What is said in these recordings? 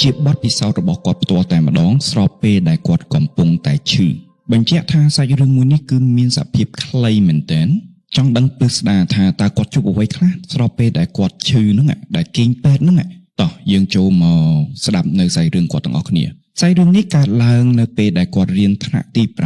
ជាបទពិសោធន៍របស់គាត់ផ្ទាល់តែម្ដងស្របពេលដែលគាត់កំពុងតែឈឺបញ្ជាក់ថាសាច់រឿងមួយនេះគឺមានសភាពខ្លីមែនទែនចង់ដឹងពិស្ដារថាតើគាត់ជួបអ្វីខ្លះស្របពេលដែលគាត់ឈឺហ្នឹងដែលគេងពេទ្យហ្នឹងតោះយើងចូលមកស្ដាប់នៅសាច់រឿងគាត់ទាំងអស់គ្នាសាច់រឿងនេះកើតឡើងនៅពេលដែលគាត់រៀនថ្នាក់ទី9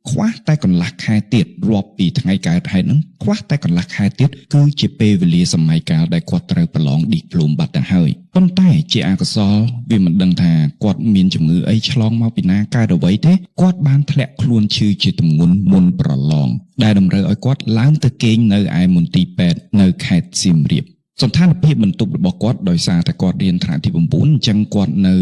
ខ្វះតែកន្លះខែទៀតរាប់ពីថ្ងៃកើតហេតុហ្នឹងខ្វះតែកន្លះខែទៀតគឺជាពេលវេលាសម័យកាលដែលគាត់ត្រូវប្រឡងឌីប្លូមបាត់ទៅហើយប៉ុន្តែជាអកុសលវាមិនដឹងថាគាត់មានជំងឺអីឆ្លងមកពីណាកើតអ្វីទេគាត់បានធ្លាក់ខ្លួនឈឺជាទម្ងន់មុនប្រឡងដែលតម្រូវឲ្យគាត់ឡើងទៅគេងនៅឯមន្ទីរពេទ្យនៅខេត្តសៀមរាបសន្តានភាពបន្ទប់របស់គាត់ដោយសារតែគាត់រៀនថ្នាក់ទី9អញ្ចឹងគាត់នៅ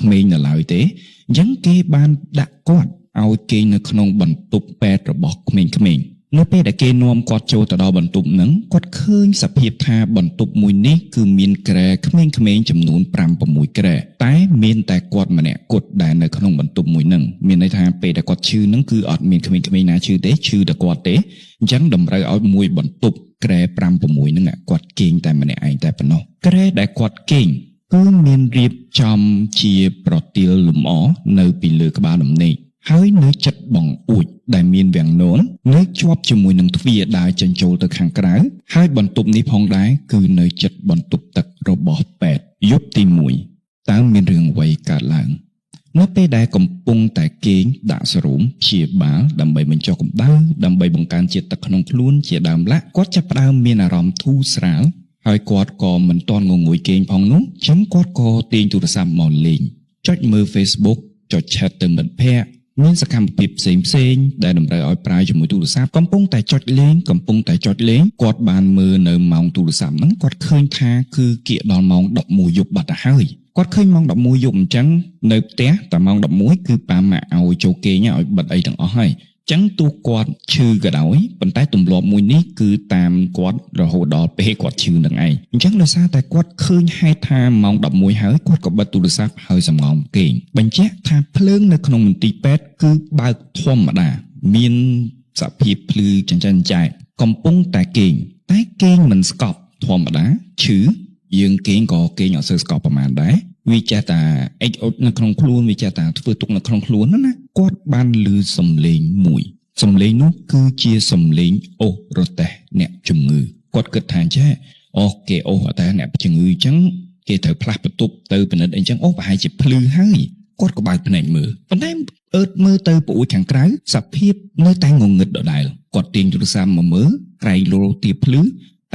ក្មេងនៅឡើយទេអញ្ចឹងគេបានដាក់គាត់ឲ្យគេងនៅក្នុងបន្ទប់ពេទ្យរបស់ក្មេងៗនៅពេលដែលគេនាំគាត់ចូលទៅដល់បន្ទប់ហ្នឹងគាត់ឃើញសភាពថាបន្ទប់មួយនេះគឺមានគ្រែក្មេងៗចំនួន 5-6 គ្រែតែមានតែគាត់ម្នាក់គត់ដែលនៅក្នុងបន្ទប់មួយហ្នឹងមានន័យថាពេលដែលគាត់ឈឺហ្នឹងគឺអត់មានក្មេងៗណាឈឺទេឈឺតែគាត់ទេអញ្ចឹងតម្រូវឲ្យមួយបន្ទប់គ្រែ 5-6 ហ្នឹងគាត់គេងតែម្នាក់ឯងតែប៉ុណ្ណោះគ្រែដែលគាត់គេងគឺមានរៀបចំជាប្រទាលលម្អនៅពីលើក្បាលដំណេកហើយនៅចិត្តបង្អួចដែលមានវាំងនននៅជាប់ជាមួយនឹងទ្វារដើរចេញចូលទៅខាងក្រៅហើយបន្ទប់នេះផងដែរគឺនៅចិត្តបន្ទប់ទឹករបស់ពេទ្យយប់ទី1តើមានរឿងអ្វីកើតឡើងនៅពេលដែលកំពុងតែគេងដាក់សេរ៉ូមព្យាបាលដើម្បីបញ្ចុះកម្ដៅដើម្បីបង្កើនជាតិទឹកក្នុងខ្លួនជាដើមឡាក់គាត់ចាប់ផ្ដើមមានអារម្មណ៍ធូរស្រាលហើយគាត់ក៏មិនទាន់ងងុយគេងផងនោះចឹងគាត់ក៏ទាញទូរស័ព្ទមកលេងចុចមើល Facebook ចុច chat ទៅមិត្តភ័ក្តិមានសកម្មភាពផ្សេងៗដែលតម្រូវឲ្យប្រើជាមួយទូរស័ព្ទកំពុងតែចុចលេងគាត់បានមើលនៅម៉ោងទូរស័ព្ទហ្នឹងគាត់ឃើញថាគឺគៀកដល់ម៉ោង11យប់បាត់ទៅហើយគាត់ឃើញម៉ោង11យប់អញ្ចឹងនៅផ្ទះតែម៉ោង11គឺប៉ាម៉ាក់ឲ្យចូលគេងឲ្យបិទអីទាំងអស់ហើយអញ្ចឹងទោះគាត់ឈឺក៏ដោយប៉ុន្តែទម្លាប់មួយនេះគឺតាមគាត់រហូតដល់ពេលគាត់ឈឺនឹងឯងអញ្ចឹងដោយសារតែគាត់ឃើញហេតុថាម៉ោង11ហើយគាត់ក៏បិទទូរស័ព្ទហើយសម្ងំគេងបញ្ជាក់ថាភ្លើងនៅក្នុងមន្ទីរពេទ្យគឺបើកធម្មតាមានសភាពភ្លឺចិញ្ចឹមចែកកំពុងតែគេងតែគេងមិនស្កប់ធម្មតាឈឺយើងគេងក៏គេងអត់សូវស្កប់ប្រហែលដែរវាចេះតែអិចអុចនៅក្នុងខ្លួនវាចេះតែធ្វើទុកនៅក្នុងខ្លួនណាគាត់បានឮសំឡេងមួយសំឡេងនោះគឺជាសំឡេងអូសរទេះអ្នកជំងឺគាត់គិតថាចេះគេអូសតែអ្នកជំងឺអញ្ចឹងគេត្រូវផ្លាស់បន្ទប់ទៅពិនិត្យអីចឹងប្រហែលជាភ្លឺហើយគាត់ក៏បើកភ្នែកមើលប៉ុន្តែអើតមើលទៅប្អួយខាងក្រៅសភាពនៅតែងងឹតដដែលគាត់ទាញទូរស័ព្ទមកមើលក្រែងលោទៀបភ្លឺ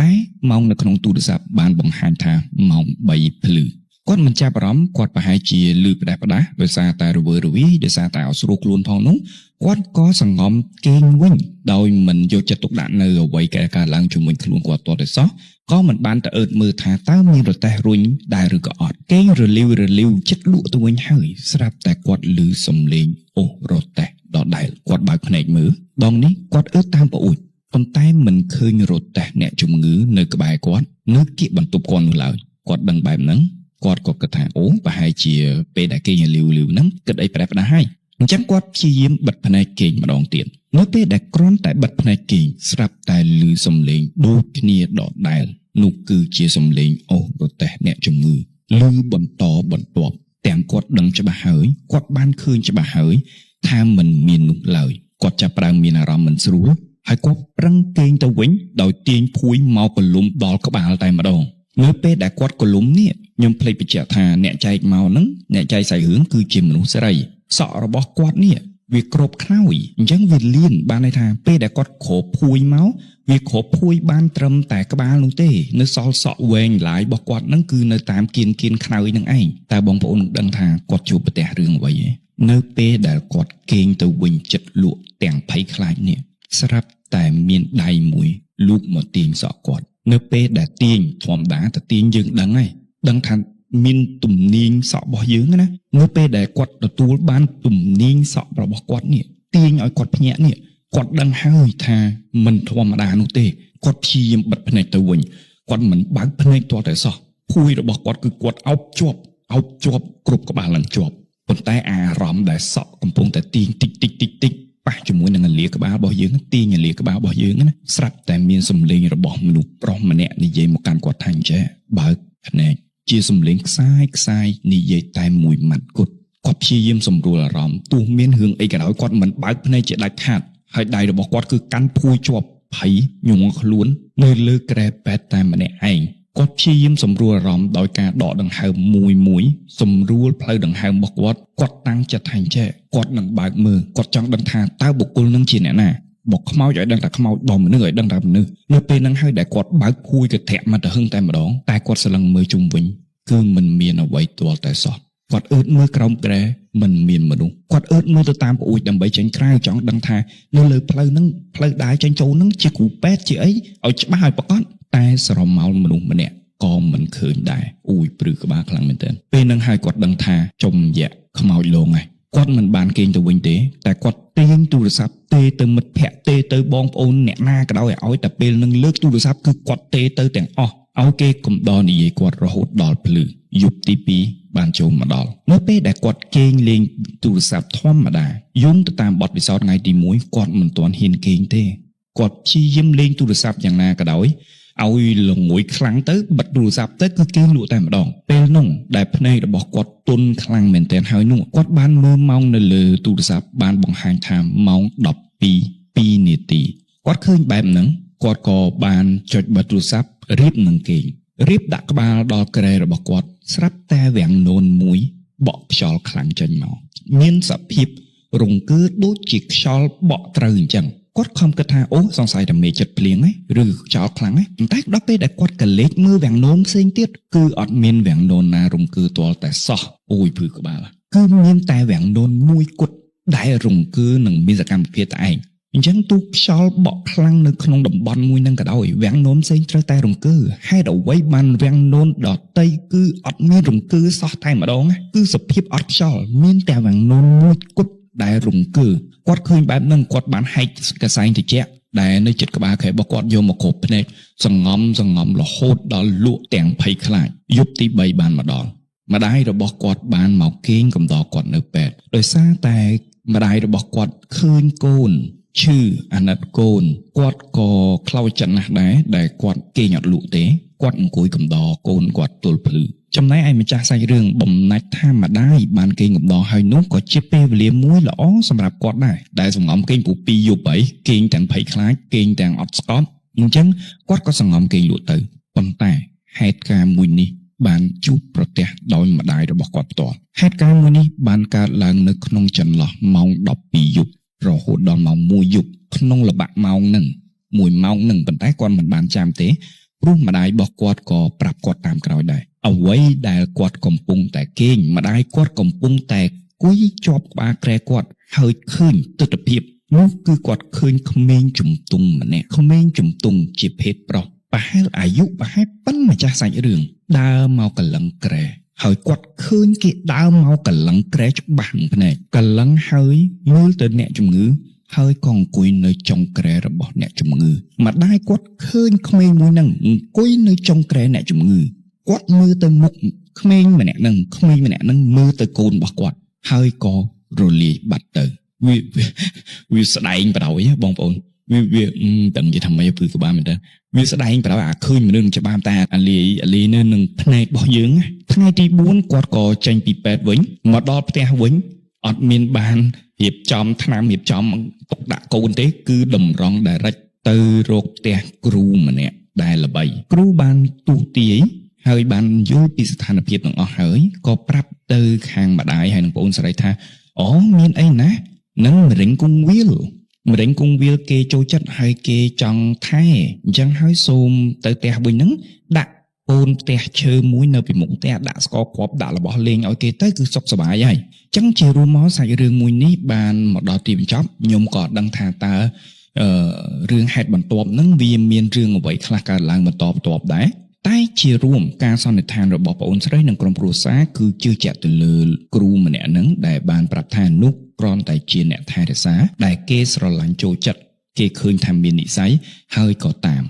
តែម៉ោងនៅក្នុងទូរស័ព្ទបានបង្ហាញថាម៉ោង3ភ្លឺគាត់មិនចាប់អារម្មណ៍គាត់ប្រហែលជាលឺផ្ដាស់ដោយសារតែរវើរវាយដោយសារតែអត់ស្រួលខ្លួនផងនោះគាត់ក៏សង្ងំគេងវិញដោយមិនយកចិត្តទុកដាក់នៅអ្វីដែលកើតឡើងជាមួយខ្លួនគាត់ទាល់តែសោះក៏មិនបានទៅអើតមើលថាតើមានរទេះរុញដែរឬក៏អត់គេងរលាវចិត្តលក់ទៅវិញហើយស្រាប់តែគាត់ឮសំឡេងអូសរទេះដដែលគាត់បើកភ្នែកមើលដងនេះគាត់អើតតាមប្អួយប៉ុន្តែមិនឃើញរទេះអ្នកជំងឺនៅក្បែរគាត់នៅគៀកបន្ទប់គាត់នោះឡើយគាត់ដឹងបែបហ្នឹងគាត់ក៏គិតថាប្រហែលជាពេលដែលគេងលាវហ្នឹងគិតអីប្រែផ្ដាស់ហើយអញ្ចឹងគាត់ព្យាយាមបិទភ្នែកគេងម្ដងទៀតនៅពេលដែលគ្រាន់តែបិទភ្នែកគេងស្រាប់តែឮសំឡេងដូចគ្នាដដែលនោះគឺជាសំឡេងអូសរទេះអ្នកជំងឺឮបន្តបន្ទាប់ទាំងគាត់ដឹងច្បាស់ហើយគាត់បានឃើញច្បាស់ហើយថាមិនមាននោះឡើយគាត់ចាប់ផ្ដើមមានអារម្មណ៍មិនស្រួលហើយគាត់ប្រឹងគេងទៅវិញដោយទាញភួយមកកលុំដល់ក្បាលតែម្ដងនៅពេលដែលគាត់កលុំនេះខ្ញុំភ្លេចបញ្ជាក់ថាអ្នកចែកមកហ្នឹងអ្នកចែកសាច់រឿងគឺជាមនុស្សស្រីសក់របស់គាត់នេះវាគ្របខ្នើយអញ្ចឹងវាលៀនបានន័យថាពេលដែលគាត់គ្របភួយមកវាគ្របភួយបានត្រឹមតែក្បាលនោះទេនៅសល់សក់វែងឡាយរបស់គាត់ហ្នឹងគឺនៅតាមគៀនខ្នើយហ្នឹងឯងតែបងប្អូននឹងដឹងថាគាត់ជួបប្រទះរឿងអ្វីឯងនៅពេលដែលគាត់គេងទៅវិញចិត្តលក់ទាំងភ័យខ្លាចនេះស្រាប់តែមានដៃមួយលូកមកទាញសក់គាត់នៅពេលដែលទាញធម្មតាតែទាញយើងដឹងហើយដឹងថាមានទំនាញសក់របស់យើងណានៅពេលដែលគាត់ទទួលបានទំនាញសក់របស់គាត់នេះទាញឲ្យគាត់ភ្ញាក់នេះគាត់ដឹងហើយថាមិនធម្មតានោះទេគាត់ព្យាយាមបិទភ្នែកទៅវិញគាត់មិនបើកភ្នែកទាល់តែសោះភួយរបស់គាត់គឺគាត់អោបជាប់គ្រប់ក្បាលឡើងជាប់ប៉ុន្តែអារម្មណ៍ដែលសក់កំពុងតែទាញតិចប៉ះជាមួយនឹងអាលាក្បាលរបស់យើងទាញអាលាក្បាលរបស់យើងណាស្រាប់តែមានសំឡេងរបស់មនុស្សប្រុសម្នាក់និយាយមកកាន់គាត់ថាអញ្ចេះបើកភ្នែក ជាសំឡេងខ្សាយនិយាយតែមួយម៉ាត់គត់គាត់ព្យាយាមសម្រួលអារម្មណ៍ទោះមានរឿងអីក៏ដោយគាត់មិនបើកភ្នែកជាដាច់ខាតហើយដៃរបស់គាត់គឺកាន់ភួយជាប់ភ័យញ័រខ្លួននៅលើក្រែពេទ្យតែម្នាក់ឯងគាត់ព្យាយាមសម្រួលអារម្មណ៍ដោយការដកដង្ហើមមួយសម្រួលផ្លូវដង្ហើមរបស់គាត់តាំងចិត្តថាអញ្ចេះគាត់នឹងបើកមើលគាត់ចង់ដឹងថាតើបុគ្គលនឹងជាអ្នកណាបកខ្មោចឲ្យដឹងថាខ្មោចបមនុស្សឲ្យដឹងថាមនុស្សនៅពេលហ្នឹងហើយដែលគាត់បើកភួយកធាក់មកទៅហឹងតែម្ដងតែគាត់ស្លឹងមើលជុំវិញគឺមិនមានអ្វីទាល់តែសោះគាត់អឺតមើលក្រោមក្រែមិនមានមនុស្សគាត់អឺតមើលទៅតាមប្អួយដើម្បីចេញក្រៅចង់ដឹងថានៅលើផ្លូវហ្នឹងផ្លូវដើរចេញចូលហ្នឹងជាគ្រូពេទ្យជាអីឲ្យច្បាស់ឲ្យប្រកបតែស្រមោលមនុស្សម្នាក់ក៏មិនឃើញដែរអ៊ូយព្រឺក្បាលខ្លាំងមែនទែនពេលហ្នឹងហើយគាត់ដឹងថាចំយៈខ្មោចលងហើយគាត់មិនបានគេងទៅវិញទេតែគាត់ទាញទូរស័ព្ទទេទៅមិត្តភ័ក្តិទេទៅបងប្អូនអ្នកណាក៏ដោយឲ្យតែពេលនឹងលើកទូរស័ព្ទគឺគាត់ទេទៅទាំងអស់ឲ្យគេកំដរនិយាយគាត់រហូតដល់ភ្លឺយប់ទី2បានចូលមកដល់នៅពេលដែលគាត់គេងលេងទូរស័ព្ទធម្មតាយំទៅតាមបទពិសោធន៍ថ្ងៃទី1គាត់មិនទាន់ហ៊ានគេងទេគាត់ព្យាយាមលេងទូរស័ព្ទយ៉ាងណាក៏ដោយឲ្យល្ងួយខ្លាំងទៅបិទទូរស័ព្ទទៅគឺគេលក់តែម្ដងពេលនោះដែលភ្នែករបស់គាត់ទន់ខ្លាំងមែនទែនហើយនោះគាត់បានមើលម៉ោងនៅលើទូរស័ព្ទបានបង្ហាញថាម៉ោង12:02នាទីគាត់ឃើញបែបហ្នឹងគាត់ក៏បានចុចបិទទូរស័ព្ទរៀបនឹងគេងរៀបដាក់ក្បាលដល់ក្រែរបស់គាត់ស្រាប់តែវាំងនោនមួយបក់ខ្យល់ខ្លាំងចេញមកមានសភាពរង្គើដូចជាខ្យល់បក់ត្រូវអញ្ចឹងគាត់ខំគិតថាអូសង្ស័យតែមេចិត្តភ្លៀងហ៎ឬខ្យល់ខ្លាំងហ៎ប៉ុន្តែដល់ពេលដែលគាត់កលេចមើលវាំងនោនផ្សេងទៀតគឺអត់មានវាំងនោនណារង្គើទាល់តែសោះអូយភឺក្បាលគឺមានតែវាំងនោនមួយគត់ដែលរង្គើនឹងមានសកម្មភាពតែឯងអញ្ចឹងទូខ្យល់បក់ខ្លាំងនៅក្នុងតំបន់មួយហ្នឹងក៏ដោយវាំងនោនផ្សេងត្រូវតែរង្គើហេតុអ្វីបានវាំងនោនដតីគឺអត់មានរង្គើសោះតែម្ដងគឺសភាពអត់ខ្យល់មានតែវាំងនោនមួយគត់ដែលរង្គើគាត់ឃើញបែបហ្នឹងគាត់បានហែកកសែងត្រជាក់ដែលនៅជិតក្បាលខែរបស់គាត់យកមកគ្របភ្នែកសង្ងំរហូតដល់លក់ទាំងភ័យខ្លាចយប់ទី3បានមកដល់ម្ដាយរបស់គាត់បានមកគេងកំដរគាត់នៅពេទ្យដោយសារតែម្ដាយរបស់គាត់ឃើញកូនឈឺអាណិតកូនគាត់ក៏ខ្លោចចិត្តណាស់ដែរដែលគាត់គេងអត់លក់ទេគាត់អង្គុយកំដរកូនគាត់ទល់ភ្លឺចំណែកឯម្ចាស់សាច់រឿងបំណាច់ថាម្ដាយបានគេងកំដរហើយនោះក៏ជាពេលវេលាមួយល្អសម្រាប់គាត់ដែរដែលសង្ងំគេងពូ2យប់អីគេងទាំងភ័យខ្លាចគេងទាំងអត់ស្កប់អញ្ចឹងគាត់ក៏សង្ងំគេងលក់ទៅប៉ុន្តែហេតុការណ៍មួយនេះបានជួបប្រទះដោយម្ដាយរបស់គាត់ផ្ទាល់ហេតុការណ៍មួយនេះបានកើតឡើងនៅក្នុងចន្លោះម៉ោង12យប់រហូតដល់ម៉ោង1យប់ក្នុងល្បាក់ម៉ោងហ្នឹង1ម៉ោងហ្នឹងប៉ុន្តែគាត់មិនបានចាំទេព្រោះម្ដាយរបស់គាត់ក៏ប្រាប់គាត់តាមក្រោយដែរអ្វីដែលគាត់កំពុងតែគេងម្ដាយគាត់កំពុងតែគួយជាប់ក្បាលក្រែគាត់ហើយឃើញទស្សនភាពនោះគឺគាត់ឃើញក្មេងជំទង់ម្នាក់ក្មេងជំទង់ជាភេទប្រុសប្រហែលអាយុប្រហែលប៉ុនម្ចាស់សាច់រឿងដើរមកកលឹងក្រែហើយគាត់ឃើញគេដើរមកកលឹងក្រែច្បាស់នឹងភ្នែកកលឹងហើយមើលទៅអ្នកជំងឺហើយក៏អង្គុយនៅចុងក្រែរបស់អ្នកជំងឺម្ដាយគាត់ឃើញក្មេងមួយហ្នឹងអង្គុយនៅចុងក្រែអ្នកជំងឺគាត់មើលទៅមុខក្មេងម្នាក់ហ្នឹងមើលទៅកូនរបស់គាត់ហើយក៏រលាយបាត់ទៅវាស្ដែងបដ ாய் បងប្អូនវាដឹងនិយាយថាម៉េចព្រឺក្បាលមែនតើវាស្ដែងបដ ாய் អាឃើញមនុស្សច្បាស់តែអាលីនៅនឹងភ្នែករបស់យើងថ្ងៃទី4គាត់ក៏ចេញពីពេទ្យវិញមកដល់ផ្ទះវិញអត់មានបានរៀបចំថ្នាំរៀបចំទុកដាក់កូនទេគឺតម្រង់ direct ទៅរកផ្ទះគ្រូម្នាក់ដែលល្បីគ្រូបានទូទាយហើយបានយល់ពីស្ថានភាពទាំងអស់ហើយក៏ប្រាប់ទៅខាងម្ដាយហើយនឹងបងអូនស្រីថាអូមានអីណានឹងមរេងគង្វាលគេចូលចិត្តហើយគេចង់ថែអញ្ចឹងហើយសូមទៅផ្ទះវិញហ្នឹងដាក់អូនផ្ទះឈើមួយនៅពីមុខផ្ទះដាក់ស្ករគ្រាប់ដាក់របស់លេងឲ្យគេទៅគឺសុខសប្បាយហើយអញ្ចឹងជារួមមកសាច់រឿងមួយនេះបានមកដល់ទីបញ្ចប់ខ្ញុំក៏ដឹងថាតើរឿងហេតុបន្ទាប់ហ្នឹងវាមានរឿងអ្វីខ្លះកើតឡើងបន្តបន្ទាប់ដែរតែជារួមការសន្និដ្ឋានរបស់បងអូនស្រីនិងក្រុមគ្រួសារគឺជឿជាក់ទៅលើគ្រូម្នាក់ហ្នឹងដែលបានប្រាប់ថានោះគ្រាន់តែជាអ្នកថែរក្សាដែលគេស្រឡាញ់ចូលចិត្តគេឃើញថាមាននិស្ស័យហើយក៏តាម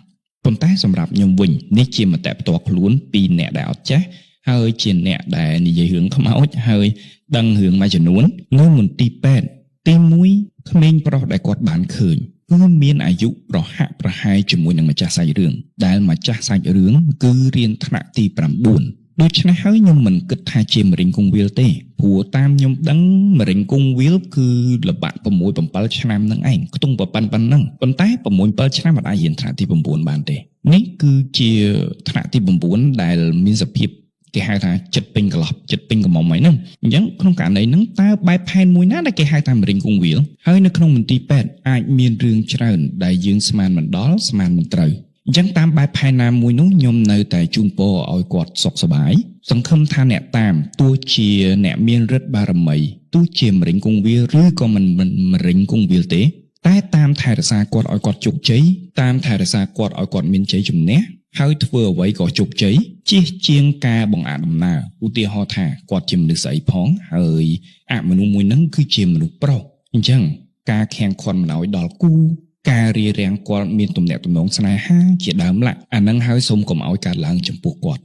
ប៉ុន្តែសម្រាប់ខ្ញុំវិញនេះជាមតិផ្ទាល់ខ្លួនពីអ្នកដែលអត់ចេះហើយជាអ្នកដែលនិយាយរឿងខ្មោចហើយដឹងរឿងមួយចំនួននៅមន្ទីរពេទ្យទី1ក្មេងប្រុសដែលគាត់បានឃើញគឺមានអាយុប្រហាក់ប្រហែលជាមួយនឹងម្ចាស់សាច់រឿងដែលម្ចាស់សាច់រឿងគឺរៀនថ្នាក់ទី9 ដូច្នេះហើយខ្ញុំមិនគិតថាជាមរិញគង្វាលទេព្រោះតាមខ្ញុំដឹងមរិញគង្វាលគឺល្បាក់6 7ឆ្នាំនឹងឯងខ្ទង់ប៉ុណ្ណឹងប៉ុន្តែ6 7ឆ្នាំមិនអាចរៀនថ្នាក់ទី9បានទេនេះគឺជាថ្នាក់ទី9ដែលមានសភាពគេហៅថាចិត្តពេញកន្លោះចិត្តពេញកំមុំហ្នឹងអញ្ចឹងក្នុងករណីហ្នឹងតើបែបផែនមួយណាដែលគេហៅថាមរិញគង្វាលហើយនៅក្នុងមន្ទីរពេទ្យអាចមានរឿងច្រើនដែលយើងស្មានមិនដល់ស្មានមិនត្រូវអញ្ចឹងតាមបែបផែនណាមួយនោះខ្ញុំនៅតែជូនពរឲ្យគាត់សុខសប្បាយសង្ឃឹមថាអ្នកតាមទោះជាអ្នកមានឫទ្ធិបារមីទោះជាមរិញគង្វាលឬក៏មិនមរិញគង្វាលទេតែតាមថែរក្សាគាត់ឲ្យគាត់ជោគជ័យតាមថែរក្សាគាត់ឲ្យគាត់មានជ័យជំនះហើយធ្វើអ្វីក៏ជោគជ័យជៀសជាងការបង្អាក់ដំណើរឧទាហរណ៍ថាគាត់ជាមនុស្សស្អីផងហើយអមនុស្សមួយហ្នឹងគឺជាមនុស្សប្រុសអញ្ចឹងការខាំងឃាត់មិនឲ្យដល់គូការរារាំងគាត់មានទំនាក់ទំនងស្នេហាជាដើមឡាក់អាហ្នឹងហើយសូមកុំឲ្យកើតឡើងចំពោះគាត់